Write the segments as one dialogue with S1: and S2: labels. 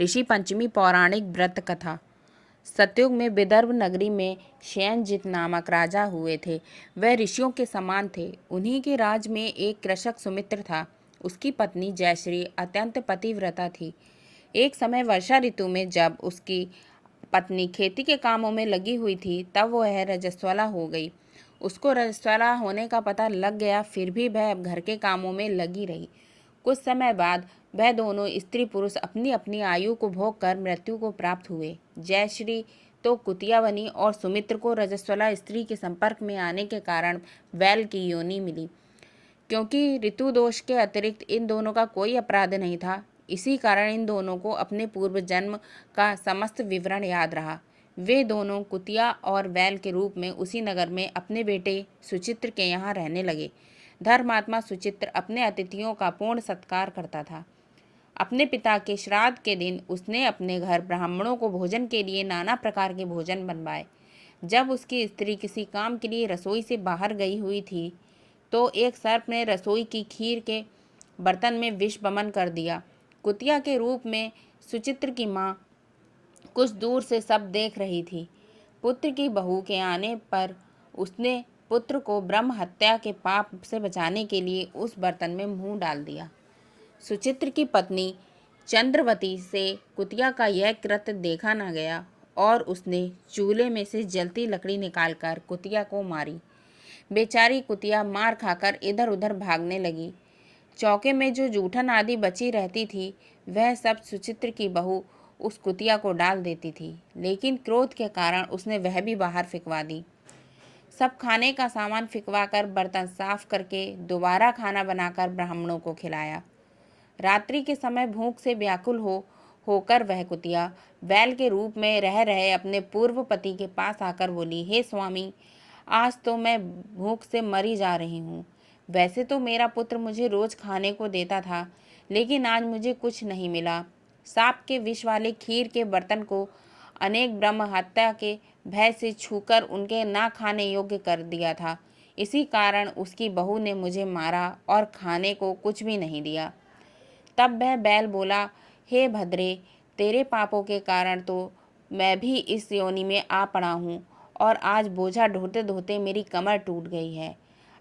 S1: ऋषि पंचमी पौराणिक व्रत कथा। सतयुग में विदर्भ नगरी में शयनजित नामक राजा हुए थे। वह ऋषियों के समान थे। उन्हीं के राज में एक कृषक सुमित्र था। उसकी पत्नी जयश्री अत्यंत पतिव्रता थी। एक समय वर्षा ऋतु में जब उसकी पत्नी खेती के कामों में लगी हुई थी, तब वह रजस्वला हो गई। उसको रजस्वला होने का पता लग गया, फिर भी वह घर के कामों में लगी रही। कुछ समय बाद वह दोनों स्त्री पुरुष अपनी अपनी आयु को भोग कर मृत्यु को प्राप्त हुए। जयश्री तो कुतिया बनी और सुमित्र को रजस्वला स्त्री के संपर्क में आने के कारण बैल की योनि मिली। क्योंकि ऋतु दोष के अतिरिक्त इन दोनों का कोई अपराध नहीं था, इसी कारण इन दोनों को अपने पूर्व जन्म का समस्त विवरण याद रहा। वे दोनों कुतिया और बैल के रूप में उसी नगर में अपने बेटे सुचित्र के यहाँ रहने लगे। धर्मात्मा सुचित्र अपने अतिथियों का पूर्ण सत्कार करता था। अपने पिता के श्राद्ध के दिन उसने अपने घर ब्राह्मणों को भोजन के लिए नाना प्रकार के भोजन बनवाए। जब उसकी स्त्री किसी काम के लिए रसोई से बाहर गई हुई थी, तो एक सर्प ने रसोई की खीर के बर्तन में विष वमन कर दिया। कुतिया के रूप में सुचित्र की माँ कुछ दूर से सब देख रही थी। पुत्र की बहू के आने पर उसने पुत्र को ब्रह्म हत्या के पाप से बचाने के लिए उस बर्तन में मुंह डाल दिया। सुचित्र की पत्नी चंद्रवती से कुतिया का यह कृत्य देखा न गया और उसने चूल्हे में से जलती लकड़ी निकालकर कुतिया को मारी। बेचारी कुतिया मार खाकर इधर उधर भागने लगी। चौके में जो जूठन आदि बची रहती थी, वह सब सुचित्र की बहू उस कुतिया को डाल देती थी, लेकिन क्रोध के कारण उसने वह भी बाहर फिकवा दी। सब खाने का सामान फिकवाकर बर्तन साफ करके दोबारा खाना बनाकर ब्राह्मणों को खिलाया। रात्रि के समय भूख से व्याकुल होकर वह कुतिया बैल के रूप में रह रहे अपने पूर्व पति के पास आकर बोली, हे स्वामी, आज तो मैं भूख से मरी जा रही हूँ। वैसे तो मेरा पुत्र मुझे रोज खाने को देता था, लेकिन आज मुझे कुछ नहीं मिला। सांप के विष वाले खीर के बर्तन को अनेक ब्रह्म हत्या के भय से छूकर उनके ना खाने योग्य कर दिया था। इसी कारण उसकी बहू ने मुझे मारा और खाने को कुछ भी नहीं दिया। तब वह बैल बोला, हे भद्रे, तेरे पापों के कारण तो मैं भी इस योनि में आ पड़ा हूँ और आज बोझा ढोते ढोते मेरी कमर टूट गई है।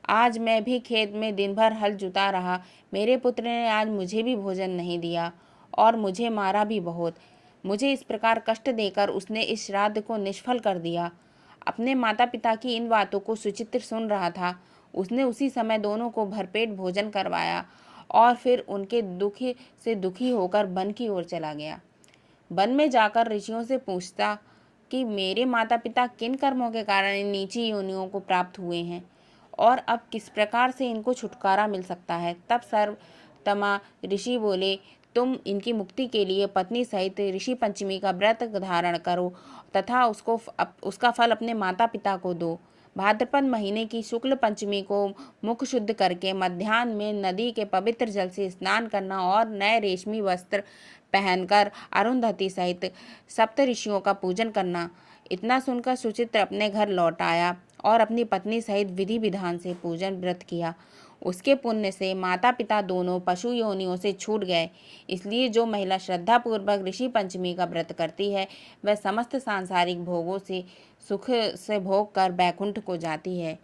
S1: आज मैं भी खेत में दिन भर हल जुता रहा। मेरे पुत्र ने आज मुझे भी भोजन नहीं दिया और मुझे मारा भी बहुत। मुझे इस प्रकार कष्ट देकर उसने इस श्राद्ध को निष्फल कर दिया। अपने माता पिता की इन बातों को सुचित्र सुन रहा था। उसने उसी समय दोनों को भरपेट भोजन करवाया और फिर उनके दुखी से दुखी होकर वन की ओर चला गया। वन में जाकर ऋषियों से पूछता कि मेरे माता पिता किन कर्मों के कारण इन नीची योनियों को प्राप्त हुए हैं और अब किस प्रकार से इनको छुटकारा मिल सकता है। तब सर्वतमा ऋषि बोले, तुम इनकी मुक्ति के लिए पत्नी सहित ऋषि पंचमी का व्रत धारण करो तथा उसका फल अपने माता पिता को दो। भाद्रपद महीने की शुक्ल पंचमी को मुख शुद्ध करके मध्याह्न में नदी के पवित्र जल से स्नान करना और नए रेशमी वस्त्र पहनकर अरुंधति सहित सप्त ऋषियों का पूजन करना। इतना सुनकर सुचित्र अपने घर लौट आया और अपनी पत्नी सहित विधि विधान से पूजन व्रत किया। उसके पुण्य से माता पिता दोनों पशु योनियों से छूट गए। इसलिए जो महिला श्रद्धा पूर्वक ऋषि पंचमी का व्रत करती है, वह समस्त सांसारिक भोगों से सुख से भोग कर बैकुंठ को जाती है।